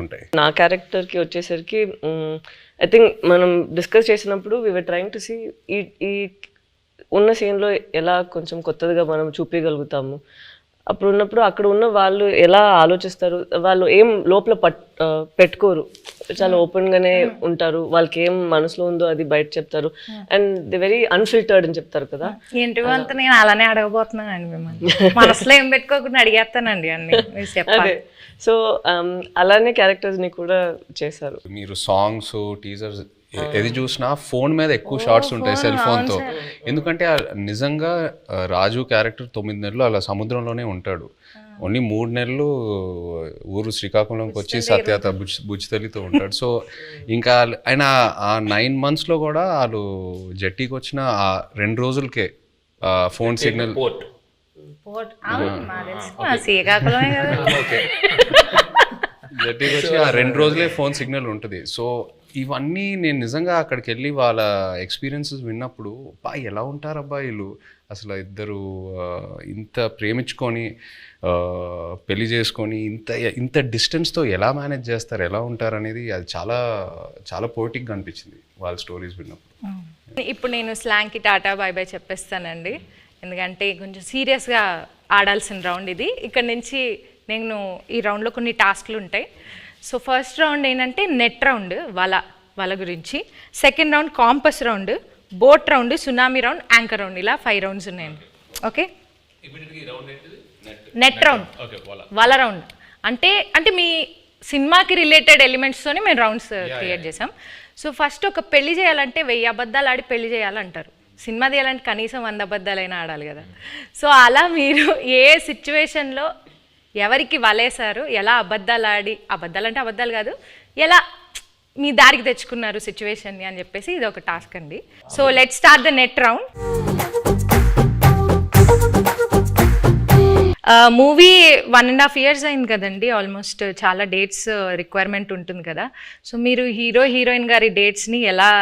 ఉంటాయి. నా క్యారెక్టర్కి వచ్చేసరికి ఐ థింక్ మనం డిస్కస్ చేసినప్పుడు వీఆర్ ట్రైంగ్ టు సీ ఈ ఉన్న సీన్లో ఎలా కొంచెం కొత్తగా మనం చూపించగలుగుతాము. అప్పుడు ఉన్నప్పుడు అక్కడ ఉన్న వాళ్ళు ఎలా ఆలోచిస్తారు, వాళ్ళు ఏం లోపల పెట్టుకోరు, చాలా ఓపెన్గానే ఉంటారు, వాళ్ళకి ఏం మనసులో ఉందో అది బయట చెప్తారు అండ్ ది వెరీ అన్ఫిల్టర్డ్ అని చెప్తారు కదా. ఏంటి అంతా నేను అలానే అడగబోతున్నానండి మిమ్మల్ని, మనసులో ఏం పెట్టుకోకుండా అడిగేస్తానండి అన్ని అదే. సో అలానే క్యారెక్టర్స్ని కూడా చేశారు. మీరు సాంగ్స్ టీజర్స్ ఏది చూసినా ఫోన్ మీద ఎక్కువ షార్ట్స్ ఉంటాయి, సెల్ ఫోన్తో. ఎందుకంటే నిజంగా రాజు క్యారెక్టర్ 9 నెలలు అలా సముద్రంలోనే ఉంటాడు, ఓన్లీ 3 నెలలు ఊరు శ్రీకాకుళంకి వచ్చి సత్యత బుజ్జితల్లితో ఉంటాడు. సో ఇంకా ఆయన ఆ 9 monthsలో కూడా వాళ్ళు జట్టీకి వచ్చిన ఆ 2 రోజులకే ఫోన్ సిగ్నల్ జట్టీకి వచ్చి ఆ 2 రోజులే ఫోన్ సిగ్నల్ ఉంటుంది. సో ఇవన్నీ నేను నిజంగా అక్కడికి వెళ్ళి వాళ్ళ ఎక్స్పీరియన్సెస్ విన్నప్పుడు ఎలా ఉంటారబ్బా వీళ్ళు, అసలు ఇద్దరు ఇంత ప్రేమించుకొని పెళ్లి చేసుకొని ఇంత డిస్టెన్స్తో ఎలా మేనేజ్ చేస్తారు, ఎలా ఉంటారు అనేది అది చాలా చాలా పోయిటిక్గా అనిపించింది వాళ్ళ స్టోరీస్ విన్నప్పుడు. ఇప్పుడు నేను స్లాంగ్కి టాటా బాయ్ బాయ్ చెప్పేస్తానండి, ఎందుకంటే కొంచెం సీరియస్గా ఆడాల్సిన రౌండ్ ఇది. ఇక్కడ నుంచి నేను ఈ రౌండ్లో కొన్ని టాస్క్లు ఉంటాయి. సో ఫస్ట్ రౌండ్ ఏంటంటే నెట్ రౌండ్, వల గురించి. Second round campus round, boat round, tsunami round, anchor round, ఇలా 5 rounds ఉన్నాయండి. ఓకే, నెట్ రౌండ్, వల రౌండ్ అంటే మీ సినిమాకి రిలేటెడ్ ఎలిమెంట్స్తోనే మేము రౌండ్స్ క్రియేట్ చేసాం. సో ఫస్ట్ ఒక పెళ్లి చేయాలంటే 1000 అబద్ధాలు ఆడి పెళ్లి చేయాలంటారు, సినిమా తీయాలంటే కనీసం 100 అబద్ధాలైనా ఆడాలి కదా. సో అలా మీరు ఏ సిచ్యువేషన్లో ఎవరికి వలేశారు, ఎలా అబద్ధాలు ఆడి, అబద్ధాలు అంటే అబద్ధాలు కాదు, ఎలా మీ దారికి తెచ్చుకున్నారు సిచ్యువేషన్ని అని చెప్పేసి ఇది ఒక టాస్క్ అండి. So let start the net round. Movie 1.5 years అయింది కదండి, ఆల్మోస్ట్ చాలా డేట్స్ రిక్వైర్మెంట్ ఉంటుంది కదా. సో మీరు హీరోయిన్ గారి డేట్స్ని ఎలా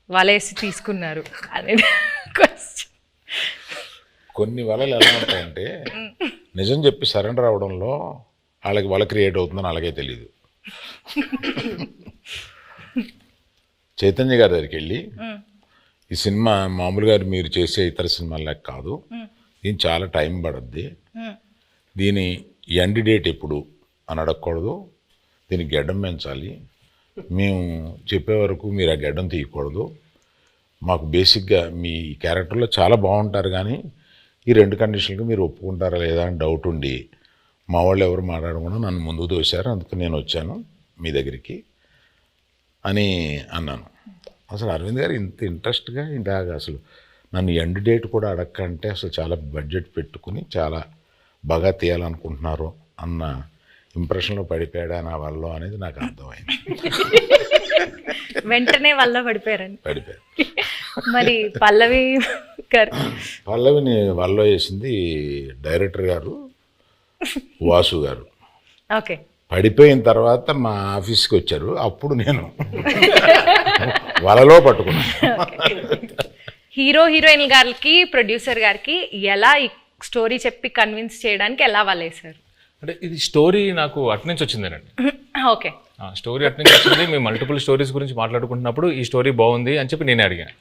వలేసి తీసుకున్నారు అనేది క్వశ్చన్. కొన్ని వలలు ఎలా ఉంటాయంటే నిజం చెప్పి సరెండర్ అవడంలో వాళ్ళకి వల క్రియేట్ అవుతుందని అలాగే తెలియదు. చైతన్య గారి దగ్గరికి వెళ్ళి ఈ సినిమా మామూలుగా మీరు చేసే ఇతర సినిమాలకు కాదు, దీని చాలా టైం పడుద్ది, దీని ఎండ్ డేట్ ఎప్పుడు అని అడగకూడదు, దీనికి గడ్డం పెంచాలి, మేము చెప్పే వరకు మీరు ఆ గడ్డం తీయకూడదు, మాకు బేసిక్గా మీ క్యారెక్టర్లో చాలా బాగుంటారు కానీ ఈ 2 కండిషన్లకు మీరు ఒప్పుకుంటారా లేదా అని డౌట్ ఉండి మా వాళ్ళు ఎవరు మాట్లాడకుండా నన్ను ముందుకు తోశారు, అందుకు నేను వచ్చాను మీ దగ్గరికి అని అన్నాను. అసలు అరవింద్ గారు ఇంత ఇంట్రెస్ట్గా ఇలాగ అసలు నన్ను ఎండ్ డేట్ కూడా అడగకంటే అసలు చాలా బడ్జెట్ పెట్టుకుని చాలా బాగా తీయాలనుకుంటున్నారు అన్న ఇంప్రెషన్లో పడిపోయాడా నా వల్ల అనేది నాకు అర్థమైంది. వెంటనే వల్ల పడిపోయారు. మరి పల్లవిని వల్ల వేసింది డైరెక్టర్ గారు వాసు గారు. ఓకే, పడిపోయిన తర్వాత మా ఆఫీస్కి వచ్చారు, అప్పుడు నేను వలలో పట్టుకున్నాను. హీరోయిన్ గారికి ప్రొడ్యూసర్ గారికి ఎలా ఈ స్టోరీ చెప్పి కన్విన్స్ చేయడానికి ఎలా వలేసారు? అంటే ఇది స్టోరీ నాకు అటు నుంచి వచ్చిందేనండి. ఓకే, స్టోరీ అటు నుంచి వచ్చింది. మేము మల్టిపుల్ స్టోరీస్ గురించి మాట్లాడుకుంటున్నప్పుడు ఈ స్టోరీ బాగుంది అని చెప్పి నేనే అడిగాను.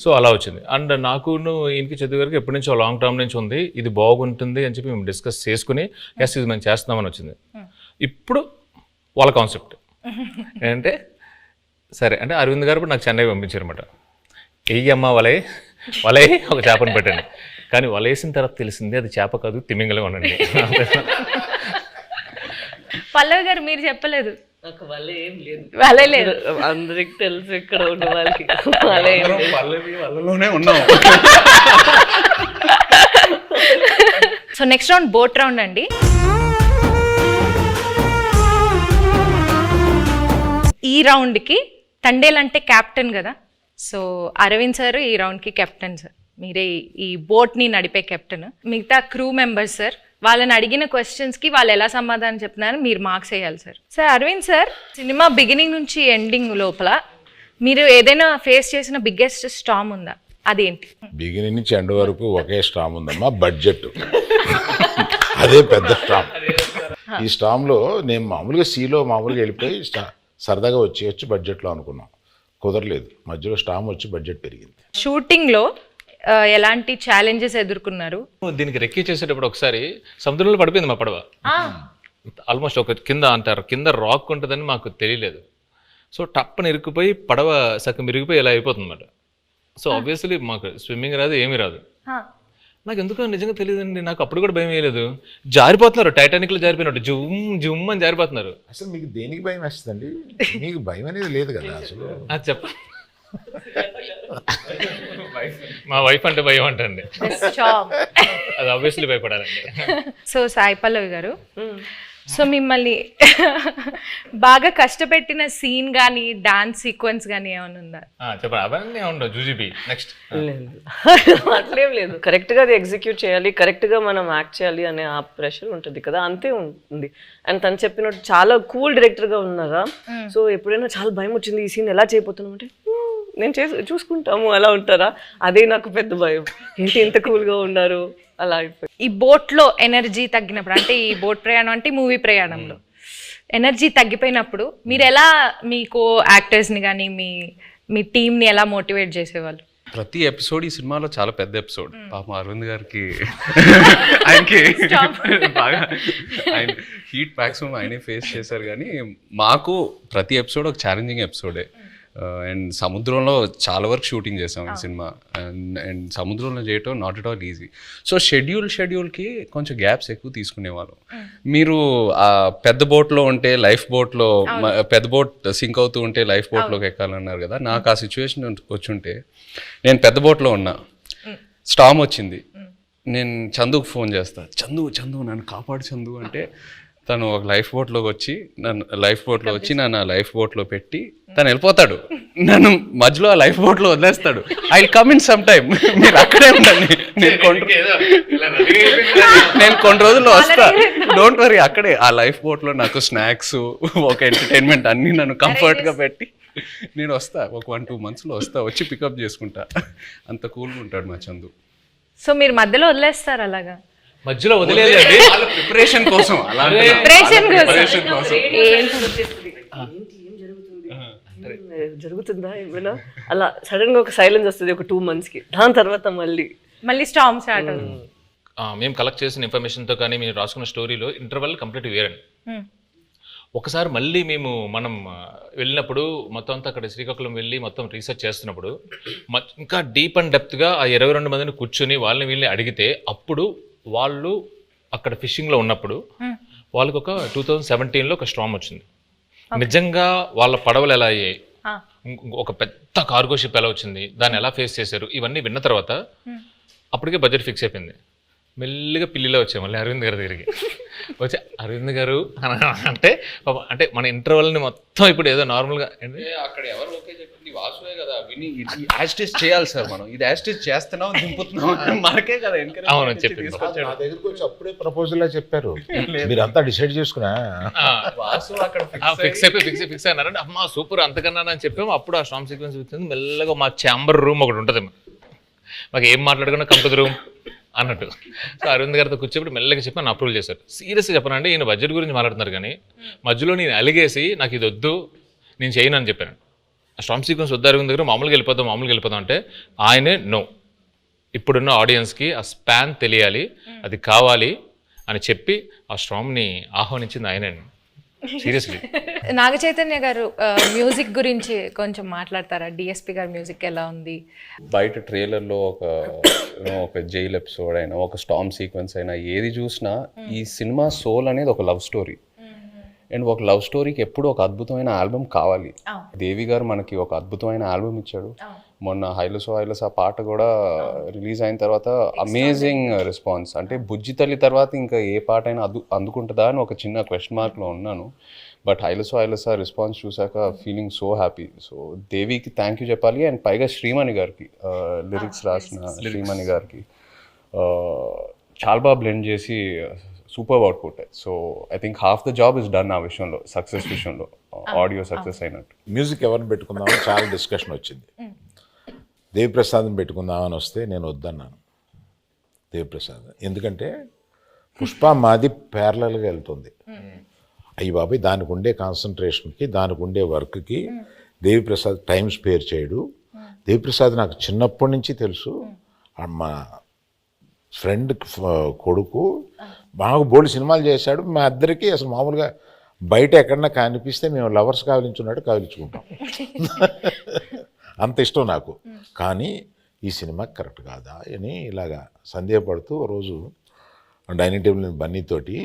సో అలా వచ్చింది. అండ్ నాకును ఈయనకి చదువు గారికి ఎప్పటి నుంచో లాంగ్ టర్మ్ నుంచి ఉంది, ఇది బాగుంటుంది అని చెప్పి మేము డిస్కస్ చేసుకుని ఎస్ ఇది మేము చేస్తున్నామని వచ్చింది. ఇప్పుడు వాళ్ళ కాన్సెప్ట్ ఏంటంటే సరే అంటే అరవింద్ గారు నాకు చెన్నై పంపించారన్నమాట. వెయ్యమ్మ వలే ఒక చేపను పెట్టండి, కానీ వలేసిన తర్వాత తెలిసింది అది చేప కాదు తిమింగలం అనండి. పల్లవి గారు మీరు చెప్పలేదు. నాకు వలే ఏం లేదు, వలే లేదు, అందరికి తెలుసు ఇక్కడ ఉన్న వాళ్ళకి వలే ఏం లేదు. వాళ్ళలోనే ఉన్నాం. So next round boat round అండి. ఈ రౌండ్కి తండేల్ అంటే క్యాప్టెన్ కదా, సో అరవింద్ సార్ ఈ రౌండ్కి కెప్టెన్ సార్, మీరే ఈ బోట్ని నడిపే కెప్టెన్. మిగతా క్రూ మెంబర్స్ సార్, వాళ్ళని అడిగిన క్వశ్చన్స్కి వాళ్ళు ఎలా సమాధానం చెప్తున్నారు మీరు మార్క్స్ వేయాలి sir. Sir Aravind sir, cinema beginning నుంచి ఎండింగ్ లోపల మీరు ఏదైనా ఫేస్ చేసిన బిగ్గెస్ట్ స్టామ్ ఉందా, అదేంటి? బిగినింగ్ నుంచి ఎండ్ వరకు ఒకే స్టామ్ ఉందమ్మా, బడ్జెట్. అదే పెద్ద స్టామ్. ఈ స్టామ్లో నేను మామూలుగా సీలో మామూలుగా వెళ్ళిపోయి సరదాగా వచ్చేయచ్చు బడ్జెట్లో అనుకున్నాం, కుదరలేదు. మధ్యలో స్టామ్ వచ్చి బడ్జెట్ పెరిగింది. షూటింగ్లో ఎలాంటి ఛాలెంజెస్ ఎదుర్కొన్నారు? దీనికి రెక్కి చేసేటప్పుడు ఒకసారి సముద్రంలో పడిపోయింది మా పడవ. ఆల్మోస్ట్ ఒక కింద అంటారు, కింద రాక్ ఉంటుందని మాకు తెలియలేదు. సో టప్పని ఇరుక్కుపోయి పడవ సగం ఇరిగిపోయి ఇలా అయిపోతుంది అన్నమాట. సో ఆబ్వియస్లీ మాకు స్విమ్మింగ్ రాదు, ఏమీ రాదు. నాకు ఎందుకో నిజంగా తెలియదండి, నాకు అప్పుడు కూడా భయం వేయలేదు. జారిపోతున్నారు, టైటానిక్లో జారిపోయినట్టు జుమ్ జుమ్ అని జారిపోతున్నారు. అసలు మీకు దేనికి భయం వేస్తుందండి? మీకు భయం అనేది లేదు కదా అసలు. అది చెప్ప మా వైఫ్ అంటే భయం అంటండి, అది ఆబ్వియస్లీ భయపడాలండి. సో సాయి పల్లవి గారు, సో మిమ్మల్ని బాగా కష్టపెట్టిన సీన్ కానీ డాన్స్ సీక్వెన్స్ కానీ ఏమైనా ఉందా? చెప్పండి. అవన్నీ ఉండవు జూజీబీ. నెక్స్ట్. అట్లేం లేదు, కరెక్ట్గా అది ఎగ్జిక్యూట్ చేయాలి, కరెక్ట్గా మనం యాక్ట్ చేయాలి అనే ఆ ప్రెషర్ ఉంటుంది కదా, అంతే ఉంది. అండ్ తను చెప్పినట్టు చాలా కూల్ డైరెక్టర్గా ఉన్నారా. సో ఎప్పుడైనా చాలా భయం వచ్చింది ఈ సీన్ ఎలా చేయబోతున్నాం అంటే, నేను చూసుకుంటాము అలా ఉంటారా, అదే నాకు పెద్ద భయం. ఏంటి ఇంత కూల్గా ఉన్నారు అలా అయిపోయి. ఈ బోట్లో ఎనర్జీ తగ్గినప్పుడు, అంటే ఈ బోట్ ప్రయాణం అంటే మూవీ ప్రయాణంలో ఎనర్జీ తగ్గిపోయినప్పుడు మీరు ఎలా మీ కో యాక్టర్స్ని కానీ మీ టీంని ఎలా మోటివేట్ చేసేవాళ్ళు? ప్రతి ఎపిసోడ్ ఈ సినిమాలో చాలా పెద్ద ఎపిసోడ్. పాపం అరవింద్ గారికి ఆయనకి బాగా ఆయన హీట్ మ్యాక్సిమం ఆయనే ఫేస్ చేశారు. కానీ మాకు ప్రతి ఎపిసోడ్ ఒక ఛాలెంజింగ్ ఎపిసోడే. అండ్ సముద్రంలో చాలా వరకు షూటింగ్ చేసాం ఈ సినిమా. అండ్ సముద్రంలో చేయటం not at all easy. So షెడ్యూల్కి కొంచెం గ్యాప్స్ ఎక్కువ తీసుకునేవాళ్ళం. మీరు ఆ పెద్ద బోట్లో ఉంటే లైఫ్ బోట్లో, పెద్ద బోట్ సింక్ అవుతూ ఉంటే లైఫ్ బోట్లోకి ఎక్కాలన్నారు కదా, నాకు ఆ సిచ్యువేషన్ వచ్చుంటే నేను పెద్ద బోట్లో ఉన్నా, స్టామ్ వచ్చింది, నేను చందుకు ఫోన్ చేస్తా, చందు నన్ను కాపాడు చందు అంటే, తను ఒక లైఫ్ బోట్లో వచ్చి నన్ను ఆ లైఫ్ బోట్లో పెట్టి తను వెళ్ళిపోతాడు. నన్ను మధ్యలో ఆ లైఫ్ బోట్లో వదిలేస్తాడు. I will come in some time, మీరు అక్కడే ఉండండి, నేను కొన్ని రోజుల్లో వస్తా, డోంట్ వరీ. అక్కడే ఆ లైఫ్ బోట్లో నాకు స్నాక్స్, ఒక ఎంటర్టైన్మెంట్ అన్నీ నన్ను కంఫర్ట్గా పెట్టి నేను వస్తా, ఒక 1-2 monthsలో వస్తా, వచ్చి పికప్ చేసుకుంటా. అంత కూల్గా ఉంటాడు మా చందు. సో మీరు మధ్యలో వదిలేస్తారు అలాగా? మధ్యలో వదిలేదండి, ప్రిపరేషన్ కోసం. జరుగుతుందా ఏమైనా అలా సడన్ గా ఒక సైలెన్స్ వస్తుంది ఒక 2 monthsకి, దాని తర్వాత మళ్ళీ స్టామ్ స్టార్ట్ అవుతుంది. మేము కలెక్ట్ చేసిన ఇన్ఫర్మేషన్తో కానీ మీరు రాసుకున్న స్టోరీలో ఇంటర్వెల్ కంప్లీట్ వేరండి. ఒకసారి మళ్ళీ మనం వెళ్ళినప్పుడు మొత్తం అంతా అక్కడ శ్రీకాకుళం వెళ్ళి మొత్తం రీసెర్చ్ చేస్తున్నప్పుడు ఇంకా డీప్ అండ్ డెప్త్గా ఆ 22 మందిని కూర్చొని వాళ్ళని వీళ్ళని అడిగితే, అప్పుడు వాళ్ళు అక్కడ ఫిషింగ్లో ఉన్నప్పుడు వాళ్ళకి ఒక 2017లో ఒక స్టార్మ్ వచ్చింది. నిజంగా వాళ్ళ పడవలు ఎలా అయ్యాయి, ఒక పెద్ద కార్గో షిప్ ఎలా వచ్చింది, దాన్ని ఎలా ఫేస్ చేశారు, ఇవన్నీ విన్న తర్వాత అప్పటికే బడ్జెట్ ఫిక్స్ అయిపోయింది. మెల్లిగా పిల్లిలో వచ్చాయి మళ్ళీ అరవింద్ గారి దగ్గరికి వచ్చి, అరవింద్ గారు అంటే మన ఇంటర్వెల్ని మొత్తం ఇప్పుడు ఏదో నార్మల్గా అక్కడ ఎవరు ఓకే చెప్పింది వాసువే కదా, విని యాస్టేజ్ చేయాలి సార్, మనం ఇది యాస్టేజ్ చేస్తున్నాం దింపుతున్నాం మనకే కదా. అవును చెప్పింది, నా దగ్గరికి వచ్చి అప్పుడే ప్రపోజల్ చెప్పారు, మీరంతా డిసైడ్ చేసుకున్నా వాసు అక్కడ ఫిక్స్ అయినారంటే, అమ్మా సూపర్ అంతకన్నా అని చెప్పాము. అప్పుడు ఆ స్టామ్ సీక్వెన్స్ వచ్చింది. మెల్లగా మా ఛాంబర్ రూమ్ ఒకటి ఉంటుంది, మాకు ఏం మాట్లాడుకున్నా కంపెనీ రూమ్ అన్నట్టు. సో అరవింద్ గారితో కూర్చోబెట్టి మెల్లగా చెప్పి నన్ను అప్రూవల్ చేశారు. సీరియస్గా చెప్పనండి, ఈయన బడ్జెట్ గురించి మాట్లాడుతున్నారు కానీ మధ్యలో నేను అలిగేసి నాకు ఇది వద్దు నేను చేయను అని చెప్పాను. ఆ స్టామ్ సీక్వెన్స్ వద్దు అరవింద్ దగ్గర, మామూలుగా వెళ్ళిపోతాం అంటే ఆయనే నో, ఇప్పుడున్న ఆడియన్స్కి ఆ స్పాన్ తెలియాలి, అది కావాలి అని చెప్పి ఆ స్టామ్ని ఆహ్వానించింది ఆయనే. సీరియస్లీ. నాగ చైతన్య గారు మ్యూజిక్ గురించి కొంచెం మాట్లాడతారా? డిఎస్పి గారి మ్యూజిక్ ఎలా ఉంది? బయట ట్రైలర్లో ఒక జైల్ ఎపిసోడ్ అయినా, ఒక స్టామ్ సీక్వెన్స్ అయినా, ఏది చూసినా ఈ సినిమా సోల్ అనేది ఒక లవ్ స్టోరీ. అండ్ ఒక లవ్ స్టోరీకి ఎప్పుడు ఒక అద్భుతమైన ఆల్బమ్ కావాలి. దేవి గారు మనకి ఒక అద్భుతమైన ఆల్బమ్ ఇచ్చాడు. మొన్న హైలసో పాట కూడా రిలీజ్ అయిన తర్వాత అమేజింగ్ రెస్పాన్స్. అంటే బుజ్జి తల్లి తర్వాత ఇంకా ఏ పాట అయినా అందుకుంటుందా అని ఒక చిన్న క్వశ్చన్ మార్క్లో ఉన్నాను. బట్ హైలసో రెస్పాన్స్ చూసాక ఫీలింగ్ సో హ్యాపీ. సో దేవికి థ్యాంక్ యూ చెప్పాలి. అండ్ పైగా శ్రీమణి గారికి, లిరిక్స్ రాసిన శ్రీమణి గారికి చాలా బాగా బ్లెండ్ చేసి super output. So I think half the job is done ఆ విషయంలో, సక్సెస్ విషయంలో, ఆడియో సక్సెస్ అయినట్టు. మ్యూజిక్ ఎవరిని పెట్టుకుందామని చాలా డిస్కషన్ వచ్చింది. దేవిప్రసాద్ని పెట్టుకుందామని వస్తే నేను వద్దన్నాను దేవిప్రసాద్. ఎందుకంటే పుష్ప మాది ప్యారలల్గా వెళ్తుంది. అయ్యి బాబాయ్ దానికి ఉండే కాన్సన్ట్రేషన్కి, దానికి ఉండే వర్క్కి దేవిప్రసాద్ టైం స్పేర్ చేయడు. దేవిప్రసాద్ నాకు చిన్నప్పటి నుంచి తెలుసు. మా ఫ్రెండ్ కొడుకు మాకు బోల్డ్ సినిమాలు చేశాడు. మా ఇద్దరికి అసలు మామూలుగా బయట ఎక్కడన్నా కనిపిస్తే మేము లవర్స్ కావలించున్నట్టు కావలించుకుంటాం. అంత ఇష్టం నాకు. కానీ ఈ సినిమా కరెక్ట్ కాదా అని ఇలాగా సందేహపడుతూ రోజు డైనింగ్ టేబుల్ బన్నీతోటి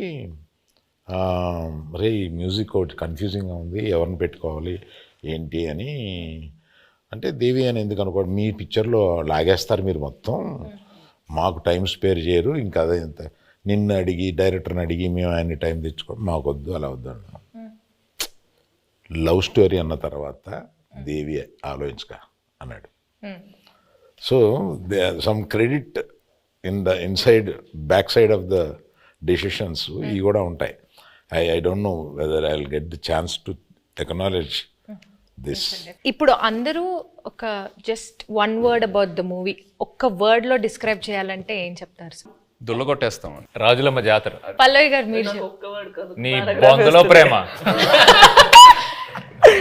రే ఈ మ్యూజిక్ ఒకటి కన్ఫ్యూజింగ్గా ఉంది, ఎవరిని పెట్టుకోవాలి ఏంటి అని అంటే, దేవి అని ఎందుకు అనుకోండి, మీ పిక్చర్లో లాగేస్తారు మీరు మొత్తం, మాకు టైం స్పేర్ చేయరు, ఇంకా అదే ఇంత నిన్ను అడిగి డైరెక్టర్ని అడిగి మేము ఆయన్ని టైం తెచ్చుకోండి, మాకు వద్దు అలా వద్దు అన్నాం. లవ్ స్టోరీ అన్న తర్వాత దేవి ఆలోచించక అన్నాడు. So some credit inside back side of the decisions ఇవి కూడా ఉంటాయి. I don't know whether I will get the chance to acknowledge this. ఇప్పుడు అందరూ ఒక just one word about the movie ఒక్క వర్డ్ లో డిస్క్రైబ్ చేయాలంటే ఏం చెప్తారు సార్? దుల్లగొట్టేస్తాం. రాజులమ్మ జాతర. పల్లవి గారు మీరు నీ బొందలో ప్రేమ.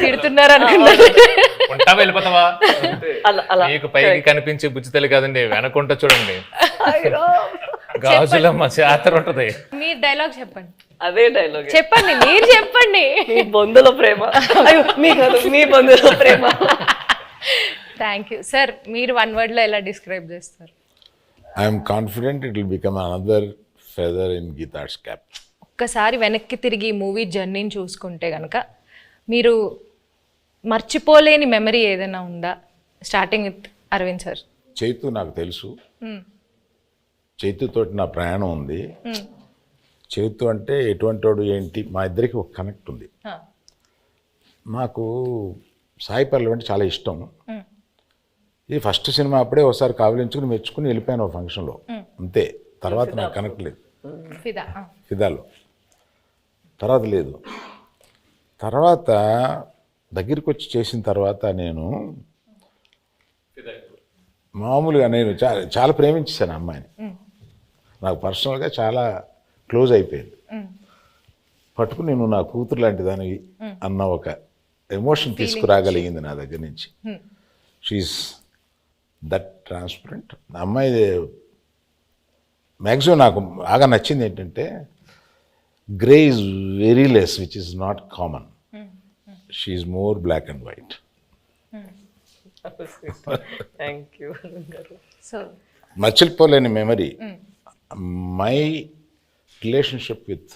తిడుతున్నారు అనుకున్నారు. ఉంటా వెళ్ళిపోతావా? మీకు పైకి కనిపించే బుజ్జితల్లి కాదండి, వెనకుంట చూడండి గాజులమ్మ జాతర ఉంటది. మీరు డైలాగ్ చెప్పండి. అదే డైలాగ్ చెప్పండి, మీరు చెప్పండి. మీ బొందులో ప్రేమ. మీ బొందులో ప్రేమ. Thank you sir. మీరు వన్ వర్డ్ లో ఎలా డిస్క్రైబ్ చేస్తారు? I'm confident it will become another feather in Geetha Arts cap. ఒక్కసారి వెనక్కి తిరిగి మూవీ జర్నీని చూసుకుంటే కనుక మీరు మర్చిపోలేని మెమరీ ఏదైనా ఉందా? Starting with Aravind sir. Chaitu నాకు తెలుసు, చైతుతోటి నా ప్రయాణం ఉంది. చైతు అంటే ఎటువంటి వాడు ఏంటి, మా ఇద్దరికి ఒక కనెక్ట్ ఉంది. నాకు సాయి పల్లవి అంటే చాలా ఇష్టం. ఇది ఫస్ట్ సినిమా అప్పుడే ఒకసారి కావలించుకుని మెచ్చుకుని వెళ్ళిపోయాను ఒక ఫంక్షన్లో, అంతే. తర్వాత నాకు కనెక్ట్ లేదు. ఫిదాలో తర్వాత లేదు. తర్వాత దగ్గరికి వచ్చి చేసిన తర్వాత నేను మామూలుగా నేను చాలా ప్రేమించేశాను అమ్మాయిని. నాకు పర్సనల్గా చాలా క్లోజ్ అయిపోయింది. పట్టుకుని నేను నా కూతురు లాంటి దానివి అన్న ఒక ఎమోషన్ తీసుకురాగలిగింది నా దగ్గర నుంచి. She's that transparent. అమ్మాయి మ్యాక్సిమం నాకు బాగా నచ్చింది ఏంటంటే grey is very less, which is not common. She is more black and white. Thank you. So మర్చిపోలేని memory my relationship with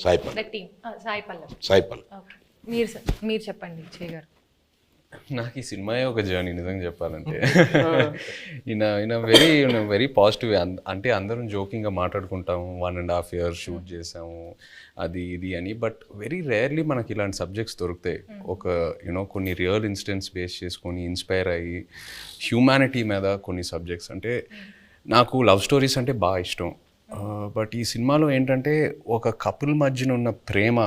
Sai Pallavi. Sai Pallavi. మీరు చెప్పండి చేయగారు. నాకు ఈ సినిమాయే ఒక జర్నీ నిజంగా చెప్పాలంటే. ఈయన వెరీ పాజిటివ్. అంటే అందరం జోకింగ్గా మాట్లాడుకుంటాము, 1.5 years షూట్ చేసాము అది ఇది అని. బట్ వెరీ రేర్లీ మనకి ఇలాంటి సబ్జెక్ట్స్ దొరుకుతాయి. ఒక కొన్ని రియల్ ఇన్సిడెంట్స్ బేస్ చేసుకొని ఇన్స్పైర్ అయ్యి హ్యూమానిటీ మీద కొన్ని సబ్జెక్ట్స్. అంటే నాకు లవ్ స్టోరీస్ అంటే బాగా ఇష్టం. బట్ ఈ సినిమాలో ఏంటంటే ఒక కపుల్ మధ్యన ఉన్న ప్రేమ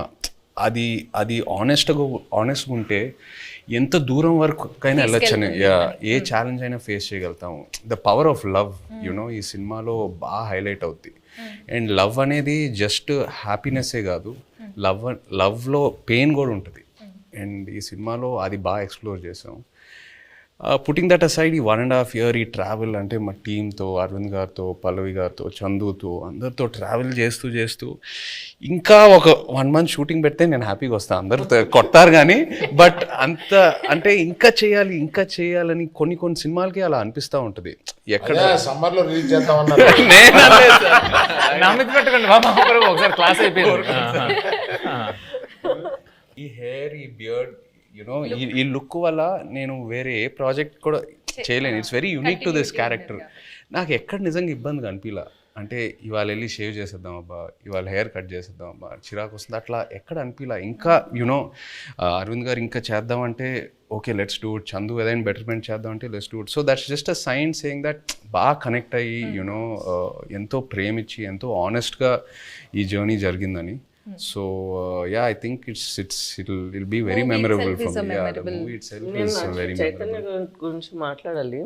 అది ఆనెస్ట్గా ఉంటే ఎంత దూరం వరకు అయినా వెళ్ళొచ్చని, ఏ ఛాలెంజ్ అయినా ఫేస్ చేయగలుగుతాము. ద పవర్ ఆఫ్ లవ్ ఈ సినిమాలో బాగా హైలైట్ అవుద్ది. అండ్ లవ్ అనేది జస్ట్ హ్యాపీనెస్సే కాదు, లవ్లో పెయిన్ కూడా ఉంటుంది. అండ్ ఈ సినిమాలో అది బాగా ఎక్స్ప్లోర్ చేసాం. పుట్టింగ్ దట్ అసైడ్ ఈ 1.5 year ఈ ట్రావెల్ అంటే మా టీంతో, అరవింద్ గారితో, పల్లవి గారితో, చందుతో అందరితో ట్రావెల్ చేస్తూ ఇంకా ఒక 1 month షూటింగ్ పెడితే నేను హ్యాపీగా వస్తాను. అందరూ కొట్టారు కానీ బట్ అంత అంటే ఇంకా చేయాలని కొన్ని సినిమాలకి అలా అనిపిస్తూ ఉంటుంది. ఎక్కడ సమ్మర్లో రిలీజ్ చేద్దామన్నారు. ఒకసారి క్లాస్ అయిపోయింది. ఈ హెయిర్, ఈ బియర్డ్, ఈ లుక్ వల్ల నేను వేరే ఏ ప్రాజెక్ట్ కూడా చేయలేను. It's very unique to this character. నాకు ఎక్కడ నిజంగా ఇబ్బంది అనిపించలా. అంటే ఇవాళ వెళ్ళి షేవ్ చేసేద్దాం అబ్బా, ఇవాళ హెయిర్ కట్ చేసేద్దాం అబ్బా, చిరాకు వస్తుంది, అట్లా ఎక్కడ అనిపించలా. ఇంకా అరవింద్ గారు ఇంకా చేద్దామంటే okay let's do it, Chandu ఏదైనా బెటర్మెంట్ చేద్దామంటే let's do it. So that's just a sign saying that బాగా కనెక్ట్ అయ్యి ఎంతో ప్రేమించి ఎంతో ఆనెస్ట్గా ఈ జర్నీ జరిగిందని. So yeah, I think it'll be very memorable for me. Yeah, the movie itself is very memorable. Chaitanya గురించి మాట్లాడాలి.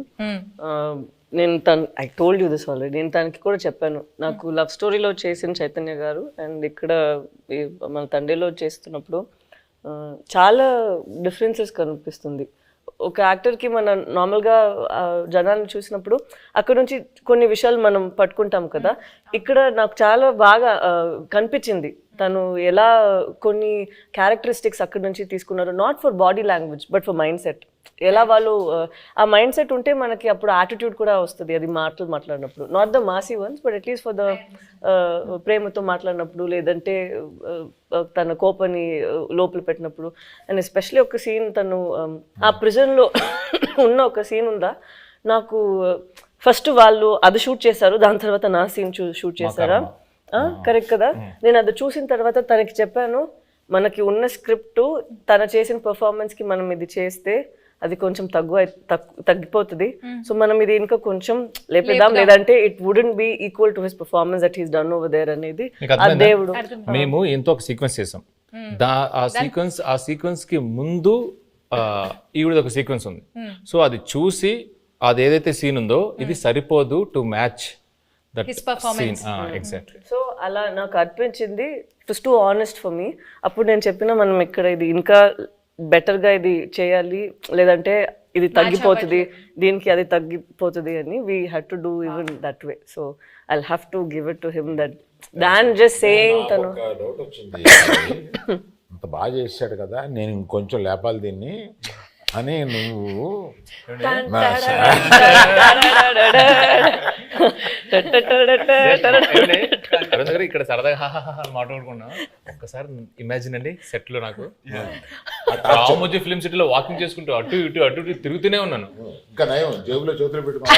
నేను I told you this already, నేను తనకి కూడా చెప్పాను, నాకు లవ్ స్టోరీలో చేసిన చైతన్య గారు అండ్ ఇక్కడ మన తండ్రిలో చేస్తున్నప్పుడు చాలా డిఫరెన్సెస్ కనిపిస్తుంది. ఒక యాక్టర్కి మన నార్మల్గా జనాన్ని చూసినప్పుడు అక్కడ నుంచి కొన్ని విషయాలు మనం పట్టుకుంటాం కదా, ఇక్కడ నాకు చాలా బాగా కనిపించింది తను ఎలా కొన్ని క్యారెక్టరిస్టిక్స్ అక్కడ నుంచి తీసుకున్నారు, not for body language but for mind set. ఎలా వాళ్ళు ఆ మైండ్ సెట్ ఉంటే మనకి అప్పుడు యాటిట్యూడ్ కూడా వస్తుంది, అది మాట్లాడినప్పుడు, not the Masih once but at least for the ప్రేమతో మాట్లాడినప్పుడు, లేదంటే తన కోపని లోపల పెట్టినప్పుడు. అండ్ ఎస్పెషలీ ఒక సీన్ తను ఆ ప్రిజన్లో ఉన్న ఒక సీన్ ఉందా, నాకు ఫస్ట్ వాళ్ళు అది షూట్ చేశారు, దాని తర్వాత నా సీన్ షూట్ చేశారా, కరెక్ట్ కదా. నేను అది చూసిన తర్వాత తనకి చెప్పాను, మనకి ఉన్న స్క్రిప్ట్ తన చేసిన పర్ఫార్మెన్స్కి మనం ఇది చేస్తే అది కొంచెం తగ్గిపోతుంది, సో మనం ఇది ఇంకా కొంచెం లేపేద్దాం, లేదంటే it wouldn't be equal to his performance that he's done over there అనేది ఆ దేవుడు. మేము ఎంతో ఒక సీక్వెన్స్ చేసాం, ఆ సీక్వెన్స్ కి ముందు ఈవిడ ఒక సీక్వెన్స్ ఉంది. సో అది చూసి అది ఏదైతే సీన్ ఉందో ఇది సరిపోదు to match that scene. Exactly. So అలా నాకు అనిపించింది, it was too honest for me. అప్పుడు నేను చెప్పిన మనం ఇక్కడ ఇది ఇంకా బెటర్గా ఇది చేయాలి, లేదంటే ఇది తగ్గిపోతుంది, దీనికి అది తగ్గిపోతుంది అని we had to do even that way. So I have to give it to him that than just saying. తను డౌట్ వచ్చింది, అంత బాగా చేశాడు కదా, నేను ఇంకొంచెం లేపాలి దీన్ని అని నువ్వు ఇక్కడ సరదాగా మాట్లాడుకున్నాం. ఒక్కసారి ఇమాజిన్ అండి, సెట్ లో నాకు రామోజీ ఫిల్మ్ సిటీలో వాకింగ్ చేసుకుంటూ అటు ఇటు తిరుగుతూనే ఉన్నాను. ఇంకా నయం జేబులో చేతులు పెట్టుకున్నా.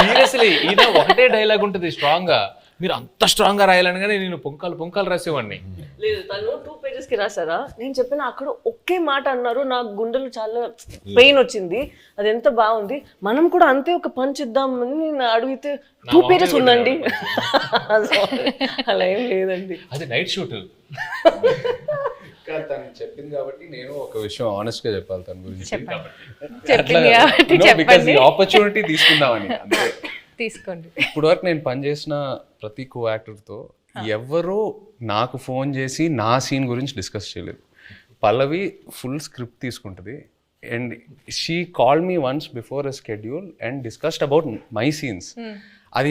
సీరియస్లీ ఈయన ఒకటే డైలాగ్ ఉంటుంది స్ట్రాంగ్ గా, మీరు అంత స్ట్రాంగ్ గా రాయాలని కానీ నేను పొంకాలు రాసేవాడిని. లేదు, తను 2 pages కి రాసారా, నేను చెప్పిన అక్కడ ఒకే మాట అన్నారు, నాకు గుండెలు చాలా పెయిన్ వచ్చింది, అది ఎంత బాగుంది, మనం కూడా అంతే ఒక పంచ్ ఇద్దామని నేను అడిగితే 2 pages ఉందండి. అలా ఏం లేదండి, అది నైట్ షూట్. తను చెప్పింది కాబట్టి నేను ఒక విషయం ఆనెస్ట్ గా చెప్పాలి తన గురించి, చెప్పండి. ఆపర్చునిటీ తీసుకుందామని అంతే. తీసుకోండి. ఇప్పుడు వరకు నేను పనిచేసిన ప్రతి కో యాక్టర్తో ఎవరో నాకు ఫోన్ చేసి నా సీన్ గురించి డిస్కస్ చేయలేదు. పల్లవి ఫుల్ స్క్రిప్ట్ తీసుకుంటుంది and she call me once before a schedule and discussed about my scenes. అది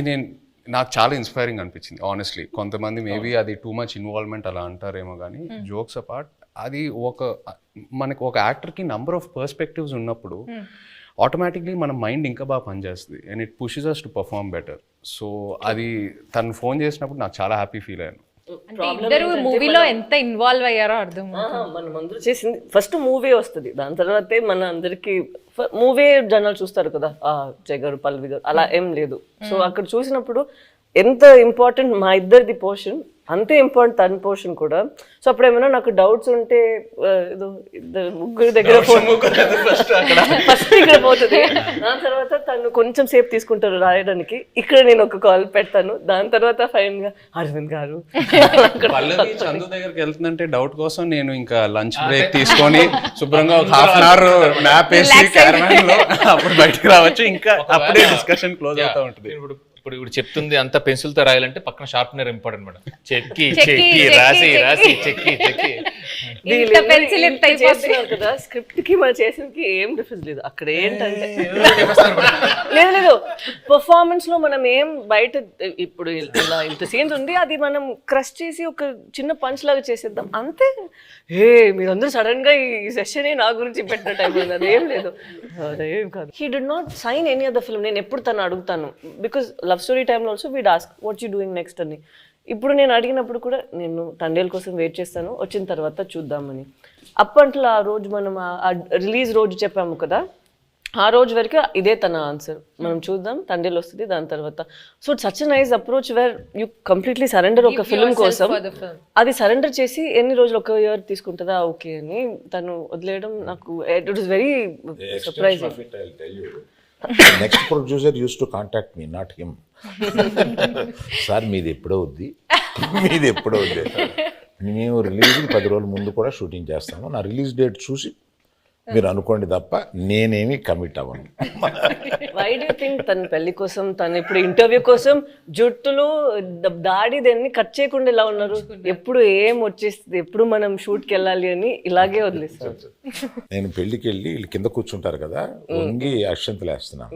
నాకు చాలా ఇన్స్పైరింగ్ అనిపించింది ఆనెస్ట్లీ. కొంతమంది మేబీ అది టూ మచ్ ఇన్వాల్వ్మెంట్ అలా అంటారేమో, కానీ జోక్స్ అపార్ట్ అది మనకు ఒక యాక్టర్కి నంబర్ ఆఫ్ పర్స్పెక్టివ్స్ ఉన్నప్పుడు ఆటోమేటిక్లీ మన మైండ్ ఇంకా బాగా పనిచేస్తుంది and it pushes us to perform better. So అది తను ఫోన్ చేసినప్పుడు నాకు చాలా హ్యాపీ ఫీల్ అయ్యాను. ఇద్దరు మూవీలో ఎంత ఇన్వాల్వ్ అయ్యారో అర్థం. మనం అందరూ చేసింది ఫస్ట్ మూవీ వస్తుంది, దాని తర్వాతే మన అందరికి మూవీ జనాలు చూస్తారు కదా, జయ గారు పల్లవి గారు అలా ఏం లేదు. సో అక్కడ చూసినప్పుడు ఎంత ఇంపార్టెంట్ మా ఇద్దరిది పోర్షన్, అంతే ఇంపార్టెంట్ తన పోర్షన్ కూడా. సో అప్పుడు ఏమైనా నాకు డౌట్స్ ఉంటే ఏదో ముగ్గురు దగ్గర ఫస్ట్ ఇక్కడ పోతుంది, దాని తర్వాత తను కొంచెం సేపు తీసుకుంటారు రాయడానికి, ఇక్కడ నేను ఒక కాల్ పెడతాను, దాని తర్వాత ఫైన్ గా అరవింద్ గారు. పల్లవి చందు దగ్గరికి వెళ్తుందంటే డౌట్ కోసం నేను ఇంకా లంచ్ బ్రేక్ తీసుకొని శుభ్రంగా ఒక ½ hour మ్యాప్ వేసి క్యారవాన్ లో అప్పుడు బయటకు రావచ్చు, ఇంకా అప్పుడే డిస్కషన్ క్లోజ్ అవుతా ఉంటుంది. ఇప్పుడు చెప్తుంది అంత పెన్సిల్ తో రాయాలంటే పక్కన షార్ప్నర్ ఇంపార్టెంట్ మేడం. చెక్కి రాసి చెక్కి కదా, స్క్రిప్ట్ కి మనం చేసేది ఏం డిఫరెన్స్ లేదు. అక్కడ ఏంటంటే లేదు పర్ఫార్మెన్స్ లో మనం ఏం బయట ఇప్పుడు ఇలా ఇంత సీన్స్ ఉంది, అది మనం క్రష్ చేసి ఒక చిన్న పంచ్ లాగా చేసేద్దాం అంతే. మీరందరూ సడన్ గా ఈ సెషన్ నా గురించి పెట్టిన టైం ఉంది, అదేం లేదు, అదేం కాదు. He didn't sign any other film. నేను ఎప్పుడు తను అడుగుతాను, బికాస్ లవ్ స్టోరీ టైంలో also we'd ask what you doing next అని. ఇప్పుడు నేను అడిగినప్పుడు కూడా నేను తండేల కోసం వెయిట్ చేస్తాను, వచ్చిన తర్వాత చూద్దామని. అప్పట్లో ఆ రోజు మనం ఆ రిలీజ్ రోజు చెప్పాము కదా, ఆ రోజు వరకు ఇదే తన ఆన్సర్, మనం చూద్దాం తండేలు వస్తుంది దాని తర్వాత. So such a nice approach where you completely surrender ఒక ఫిల్మ్ కోసం. అది సరెండర్ చేసి ఎన్ని రోజులు, ఒక ఇయర్ తీసుకుంటుందా ఓకే అని తను వదిలేయడం నాకు it was very surprising. Next producer use to contact me, not him. Sir మీది ఎప్పుడవుద్ది, మేము రిలీజ్కి 10 రోజుల ముందు కూడా షూటింగ్ చేస్తాము, నా రిలీజ్ డేట్ చూసి మీరు అనుకోండి తప్ప నేనేమి కమిట్ అవ్వను. వై డూ థింక్ తన పెళ్లి కోసం తను ఇప్పుడు ఇంటర్వ్యూ కోసం జుట్టులు దాడి దాన్ని కట్ చేయకుండా ఇలా ఉన్నారు? ఎప్పుడు ఏం వచ్చేస్తుంది, ఎప్పుడు మనం షూట్కి వెళ్ళాలి అని ఇలాగే వదిలేస్తారు. నేను పెళ్ళికి వెళ్ళి వీళ్ళు కింద కూర్చుంటారు కదా, వంగి అక్షంతలు వేస్తున్నాను.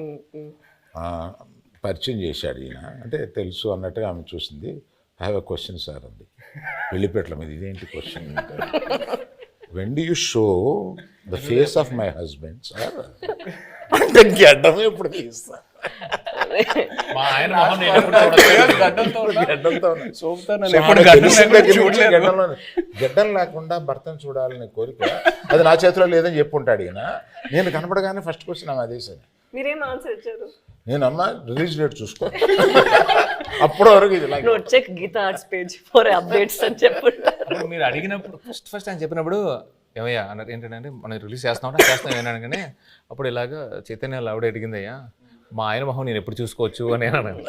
పరిచయం చేశాడు ఈయన, అంటే తెలుసు అన్నట్టుగా ఆమె చూసింది. I have a question sir అంది పెళ్లిపేటల మీద. ఇదేంటి question? When do you show the face of my husband sir అంటే గడ్డం ఎప్పుడు తీస్తా? గడ్డం లేకుండా భర్తను చూడాలనే కోరిక అది నా చేతిలో లేదని చెప్పుంటాడు ఈయన. నేను కనపడగానే ఫస్ట్ క్వశ్చన్ ఆమె అదే సార్. మీరేం ఆన్సర్ ఇచ్చారు? నేను అమ్మ రిలీజ్ డేట్ చూసుకో, అప్పటి వరకు ఇది check Geetha Arts page for updates అని చెప్పుంటారు. మీరు అడిగినప్పుడు ఫస్ట్ ఆయన చెప్పినప్పుడు ఏమయ్యా అన్నారు ఏంటంటే మనం రిలీజ్ చేస్తాం ఏమన్నాను కానీ అప్పుడు ఇలాగా చైతన్య ఆవిడ అడిగిందయ్యా మా ఆయన మొహం నేను ఎప్పుడు చూసుకోవచ్చు అని అన్నాను.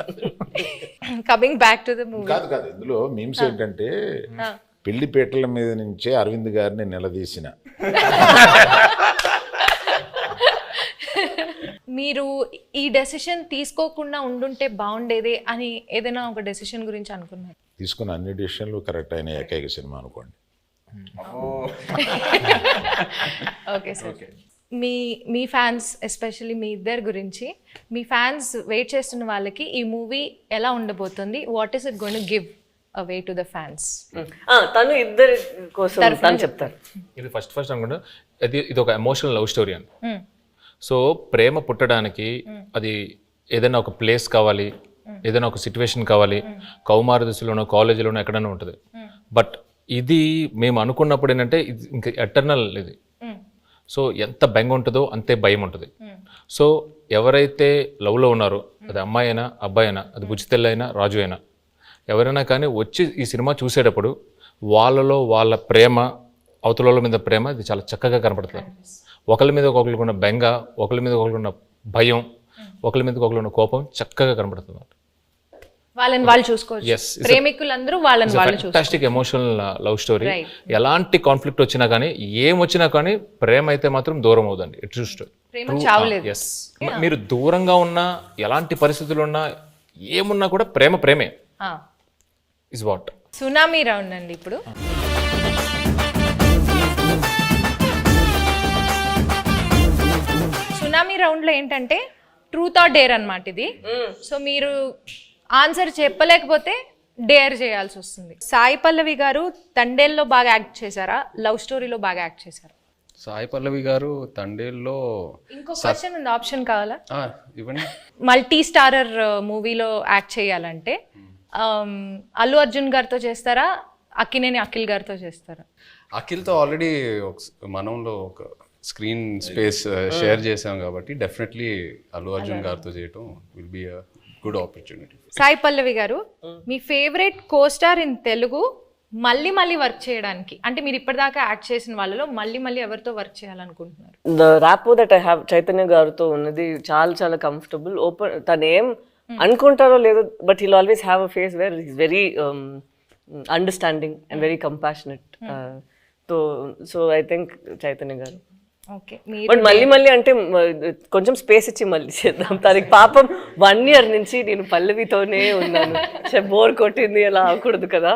Coming back to the movie. కాదు ఇందులో మీమ్స్ ఏంటంటే పెళ్లిపేటల మీద నుంచే అరవింద్ గారిని నిలదీసిన. మీరు ఈ డెసిషన్ తీసుకోకుండా ఉండుంటే బాగుండేది అని ఏదైనా ఒక డెసిషన్ గురించి అనుకున్నారు? తీసుకున్న అన్ని డిసిషన్లు కరెక్ట్ అయిన ఏకైక సినిమా అనుకోండి. ఓకే సార్, మీ ఫ్యాన్స్ ఎస్పెషల్లీ మీ ఇద్దరి గురించి, మీ ఫ్యాన్స్ వెయిట్ చేస్తున్న వాళ్ళకి ఈ మూవీ ఎలా ఉండబోతుంది, what is it going to give away to the fans? తను ఇద్దరి కోసం తను చెప్తారు. ఇది ఫస్ట్ అనుకుంటా ఇది ఒక ఎమోషనల్ లవ్ స్టోరీ అని. సో ప్రేమ పుట్టడానికి అది ఏదైనా ఒక ప్లేస్ కావాలి, ఏదైనా ఒక సిచ్యువేషన్ కావాలి, కౌమార దశలోనో కాలేజీలోనో ఎక్కడైనా ఉంటుంది. బట్ ఇది మేము అనుకున్నప్పుడు ఏంటంటే ఇది ఇంకా ఎటర్నల్ ఇది. సో ఎంత బెంగ ఉంటుందో అంతే భయం ఉంటుంది. సో ఎవరైతే లవ్లో ఉన్నారో అది అమ్మాయి అయినా అబ్బాయి అయినా, అది బుజ్జితెల్లి అయినా రాజు అయినా, ఎవరైనా కానీ వచ్చి ఈ సినిమా చూసేటప్పుడు వాళ్ళలో వాళ్ళ ప్రేమ, అవతల మీద ప్రేమ ఇది చాలా చక్కగా కనపడుతుంది. ఒకరి మీద ఒకరికి ఉన్న బెంగ, ఒకరి మీద ఒకరికి ఉన్న భయం, ఒకరి మీద ఒకరికి ఉన్న కోపం చక్కగా కనపడుతుంది. వాళ్ళని వాళ్ళు చూసుకోవచ్చు. ప్రేమికులందరూ వాళ్ళని వాళ్ళు చూసుకోవచ్చు. Fantastic emotional love story. ఎలాంటి కాన్ఫ్లిక్ట్ వచ్చినా కానీ, ఏం వచ్చినా కానీ ప్రేమ అయితే మాత్రం దూరం అవుదండి. It's just yes. మీరు దూరంగా ఉన్నా, ఎలాంటి పరిస్థితులు ఉన్నా, ఏమున్నా కూడా ప్రేమే ఇస్ వాట్. సునామీ రౌండ్ అండి ఇప్పుడు. సునామీ రౌండ్లో ఏంటంటే ట్రూత్ ఆర్ డేర్ అన్నమాట ఇది. సో మీరు ఆన్సర్ చెప్పలేకపోతే డేర్ చేయాల్సి వస్తుంది. సాయి పల్లవి గారు తండేల్లో బాగా యాక్ట్ చేశారా, లవ్ స్టోరీలో బాగా యాక్ట్ చేశారా? సాయి పల్లవి గారు తండేల్లో. ఇంకో క్వశ్చన్ ఉంది, ఆప్షన్ కావాలా? ఇవ్వండి. మల్టీ స్టారర్ మూవీలో యాక్ట్ చేయాలంటే అల్లు అర్జున్ గారితో చేస్తారా, అక్కినేని అఖిల్ గారితో చేస్తారా? అఖిల్తో ఆల్రెడీ మనంలో ఒక స్క్రీన్ స్పేస్ షేర్ చేసాం కాబట్టి డెఫినెట్లీ అల్లు అర్జున్ గారితో చేయటం will be a good opportunity. Sai Pallavi గారు, మీ ఫేవరెట్ కోస్టార్ ఇన్ తెలుగు మళ్ళీ వర్క్ చేయడానికి, అంటే మీరు ఇప్పటిదాకా యాక్ట్ చేసిన వాళ్ళలో మళ్ళీ ఎవరితో వర్క్ చేయాలనుకుంటున్నారు? The rapport that I have Chaitanya గారితో ఉన్నది చాలా కంఫర్టబుల్. ఓపెన్, తను ఏం అనుకుంటారో లేదో, but he'll always have a face where is very understanding and very compassionate. So I think Chaitanya గారు. ఓకే, బట్ మళ్ళీ అంటే కొంచెం స్పేస్ ఇచ్చి మళ్ళీ చేద్దాం. తనకి పాపం 1 year నుంచి నేను పల్లవితోనే ఉన్నాను, బోర్ కొట్టింది అలా అవ్వకూడదు కదా.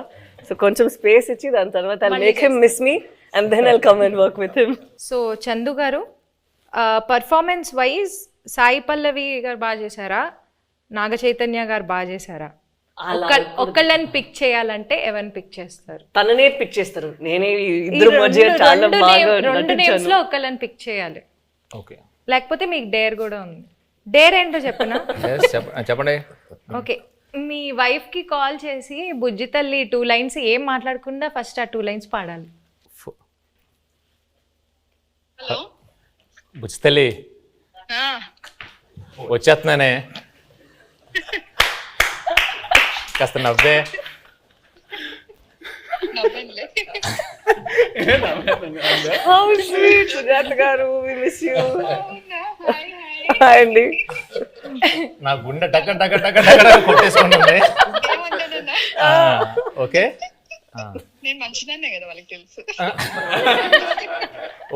సో కొంచెం స్పేస్ ఇచ్చి దాని తర్వాత I make him miss me and then I'll come and work with him. So Chandu garu, performance wise Sai Pallavi గారు బాగా చేశారా, నాగ చైతన్య గారు బాగా చేశారా? ఒక్కళ్ళని పిక్ చేయాలంటే ఎవరిని పిక్ చేస్తారు? తననే పిక్ చేస్తారు. నేనే ఇద్దరు మధ్య చాలా బాగా రెండు నేమ్స్ లో ఒక్కళ్ళని పిక్ చేయాలి. ఓకే, లేకపోతే మీకు డేర్ కూడా ఉంది. డేర్ ఏంటో చెప్పనా? చెప్పండి. ఓకే, మీ వైఫ్ కి కాల్ చేసి బుజ్జి తల్లి 2 lines ఏం మాట్లాడకుండా ఫస్ట్ ఆ 2 lines పాడాలి. బుజ్జి తల్లి వచ్చేస్తున్నానే, కాస్త నవ్వే. How sweet, సుజాత గారు, we miss you. హాయ్ అండి. నా గుండె టక టక టక కొట్టేసుకుంటుంది. ఓకే, నేను మంచిదాన్నే కదా వాళ్ళకి తెలుసు.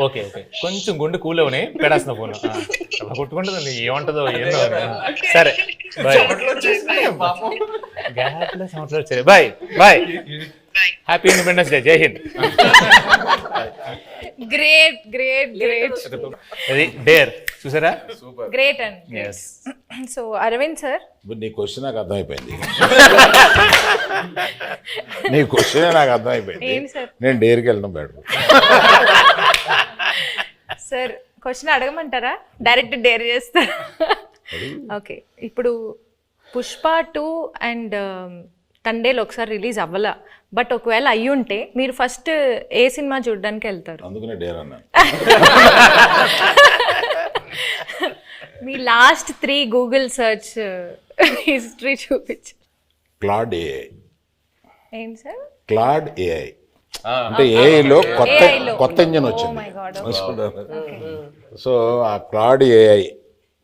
ఓకే ఓకే, కొంచెం గుండె కూల్ అవని పెడేస్తున్న ఫోన్ అలా కొట్టుకుంటుందండి, ఏమంటుందో ఏందో. సరే బాయ్, గ్యాప్లో సంవత్సరాలు వచ్చాయి. Bye bye, happy independence day, Jai Hind. Great great great అది డేర్ చూసారా, గ్రేట్ అండి. ఎస్. సో అరవింద్ సార్, ఇప్పుడు నీ క్వశ్చన్ నాకు అర్థమైపోయింది. నీ క్వశ్చన్ నాకు అర్థమైపోయింది. ఏంటి సార్? నేను డేర్కి వెళ్ళడం బెటర్. సార్ క్వశ్చన్ అడగమంటారా, డైరెక్ట్ డేర్ చేస్తారా? ఓకే, ఇప్పుడు పుష్ప 2 అండ్ తండేలు ఒకసారి రిలీజ్ అవ్వాల, బట్ ఒకవేళ అయ్యి ఉంటే మీరు ఫస్ట్ ఏ సినిమా చూడడానికి వెళ్తారు? అందుకనే డేర్ అన్నాను. మీ లాస్ట్ 3 గూగుల్ సర్చ్ హిస్టరీ చూపించు. Claude AI. ఏంటి సార్? క్లాడ్ ఏఐ అంటే ఏఐలో కొత్త ఇంజన్ Oh వచ్చింది. my God, సో ఆ క్లాడ్ ఏఐ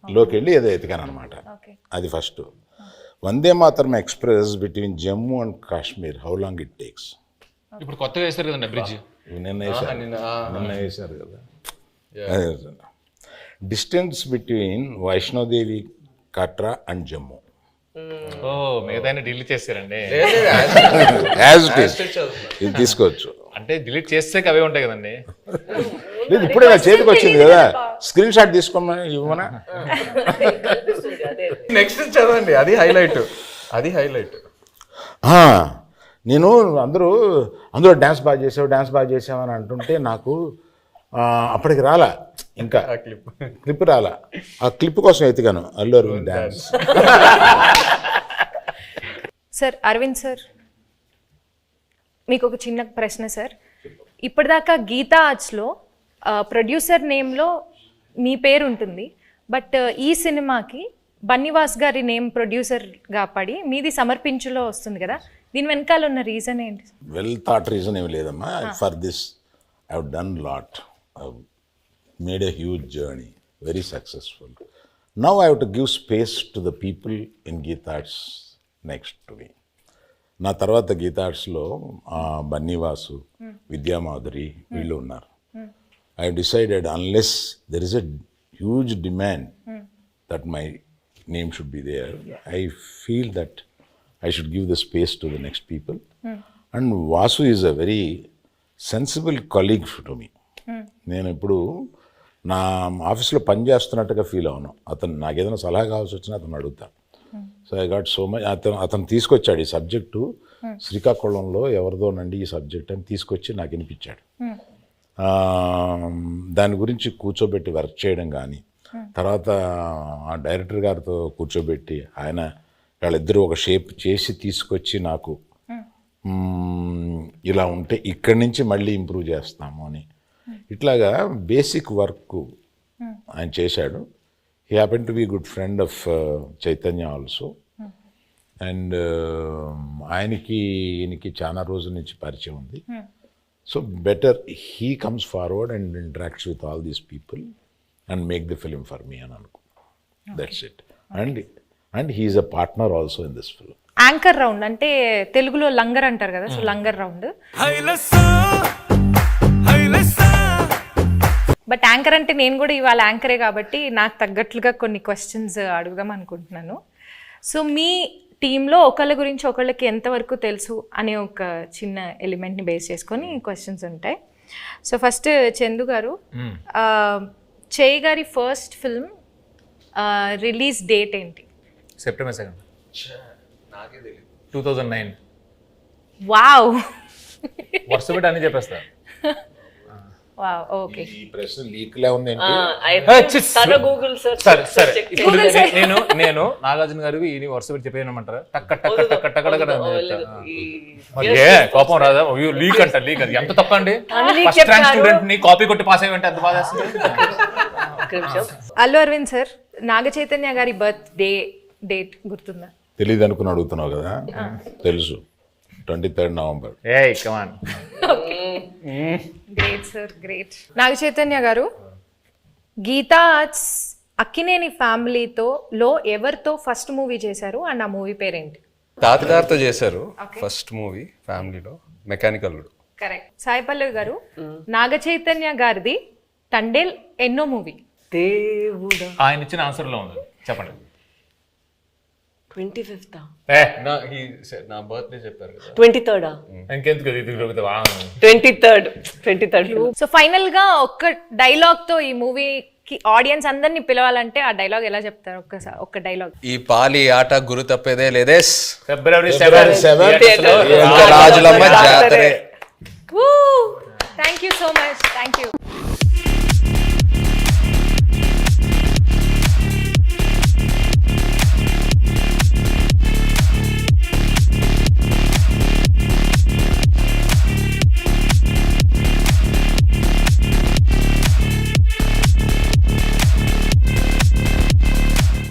లోకి వెళ్ళి ఏదో ఎతికాను అనమాట. Okay. అది first. Vande Mataram express between Jammu and Kashmir, how long it takes? ఇప్పుడు కొత్తగా వేస్తారు కదండి బ్రిడ్జ్, నిన్న వేశారు కదా. Distance between Vaishno Devi Katra and Jammu. ఓ మిగతా డిలీట్ చేస్తారండి. యాజ్ ఇట్ ఈస్ ఇది తీసుకోవచ్చు. అంటే డిలీట్ చేస్తే అవే ఉంటాయి కదండి. లేదు, ఇప్పుడే నా చేతికి వచ్చింది కదా, స్క్రీన్ షాట్ తీసుకోమని ఇవ్వమనా? నెక్స్ట్ చదవండి, అది హైలైట్, అది హైలైట్. నేను అందులో డ్యాన్స్ బాగా చేసావు అని అంటుంటే నాకు అప్పటికి రాలా, ఇంకా క్లిప్ రాలా. ఆ క్లిప్ కోసం ఎతికాను Allu Aravind dance. Sir Aravind sir, మీకు ఒక చిన్న ప్రశ్న సార్. ఇప్పటిదాకా గీతా ఆర్ట్స్లో ప్రొడ్యూసర్ నేమ్లో మీ పేరు ఉంటుంది, బట్ ఈ సినిమాకి బన్నీవాస్ గారి నేమ్ ప్రొడ్యూసర్గా పడి మీది సమర్పించులో వస్తుంది కదా, దీని వెనకాల ఉన్న రీజన్ ఏంటి? వెల్ థాట్ రీజన్ ఏమి లేదమ్మా. For this I have done lot, I made a huge journey, very successful. Now I have to give space to the people in Geetha Arts next to me. నా తర్వాత గీతా ఆర్ట్స్లో బన్నీవాసు, విద్యామాధురి వీళ్ళు ఉన్నారు. I have decided unless there is a huge demand that my name should be there, I feel that I should give the space to the next people. And Vasu is a very sensible colleague to me. నేను ఇప్పుడు నా ఆఫీస్లో పని చేస్తున్నట్టుగా feel అవును. అతను నాకు ఏదైనా సలహా కావాల్సి వచ్చినా అతను అడుగుతాను. So I got so much. అతను తీసుకొచ్చాడు ఈ సబ్జెక్టు, శ్రీకాకుళంలో ఎవరిదోనండి ఈ సబ్జెక్ట్ అని తీసుకొచ్చి నాకు వినిపించాడు. దాని గురించి కూర్చోబెట్టి వర్క్ చేయడం కానీ, తర్వాత ఆ డైరెక్టర్ గారితో కూర్చోబెట్టి ఆయన వాళ్ళిద్దరూ ఒక షేప్ చేసి తీసుకొచ్చి నాకు ఇలా ఉంటే ఇక్కడి నుంచి మళ్ళీ ఇంప్రూవ్ చేస్తాము అని ఇట్లాగా బేసిక్ వర్క్ ఆయన చేశాడు. He happen to be good friend of Chaitanya also. And ఈయనకి చాలా రోజుల నుంచి పరిచయం ఉంది. So better he comes forward and interacts with all these people and make the film for me అని అనుకో. That's it. And he is a partner also in this film. Anchor round అంటే తెలుగులో లంగర్ అంటారు కదా, so langar round. But anchor అంటే నేను కూడా ఇవాళ యాంకరే కాబట్టి నాకు తగ్గట్లుగా కొన్ని క్వశ్చన్స్ అడుగుదాం అనుకుంటున్నాను. సో మీ టీంలో ఒకళ్ళ గురించి ఒకళ్ళకి ఎంతవరకు తెలుసు అనే ఒక చిన్న ఎలిమెంట్ని బేస్ చేసుకొని క్వశ్చన్స్ ఉంటాయి. సో ఫస్ట్ చందు గారు, చేయి గారి ఫస్ట్ ఫిల్మ్ రిలీజ్ డేట్ ఏంటి? సెప్టెంబర్ 2, 2009. వావ్, వరుస పెట్టి అన్ని చెప్పేస్తా. Wow, okay. ఈ ప్రశ్న లీక్లే ఉంది. తన గూగుల్ సర్చ్. సరే ఇప్పుడు నేను నాగార్జున గారికి ఈ వరుస పెట్టి చెప్పేయమంటారా? టక్క టక్క టక్క టక్క ఏ కోపం రాదా? లీక్ అంట, లీక్ అది ఎంత తప్ప అండి. ఫస్ట్ ర్యాంక్ స్టూడెంట్ ని కాపీ కొట్టి పాస్ అయ్యి ఎంత బాధ వేస్తుంది. అల్లు అరవింద్ సార్, నాగ చైతన్య గారి బర్త్ డేట్ గుర్తుందా? తెలీదు అనుకుని అడుగుతున్నావు కదా, తెలుసు. 23rd November. Hey come on. Great sir, great. Naga Chaitanya గారు, గీతా ఆర్ట్స్ అక్కినేని ఫ్యామిలీతో ఎవరితో ఫస్ట్ మూవీ చేశారు అండ్ ఆ మూవీ పేరేంటి? తాతగారితో చేశారు ఫస్ట్ మూవీ ఫ్యామిలీలో, మెకానికల్. కరెక్ట్. సాయి పల్లవి గారు, నాగ చైతన్య గారిది తండేల్ ఎన్నో మూవీ? దేవుడా, ఆయన ఇచ్చిన ఆన్సర్లో ఉంది, చెప్పండి. 25th నా బర్త్డే చెప్పారు కదా, 23rd ఇంకెందుకు ఇది 23rd. సో ఫైనల్ గా ఒక్క డైలాగ్ తో ఈ మూవీకి ఆడియన్స్ అందరినీ పిలవాలంటే ఆ డైలాగ్ ఎలా చెప్తారు? ఒక్కసారి ఒక్క డైలాగ్. ఈ పాలి ఆట గురు తప్పేదే లేదేస్, ఫిబ్రవరి February 7th. రాజులమ్మ జాతరే. Thank you so much, thank you.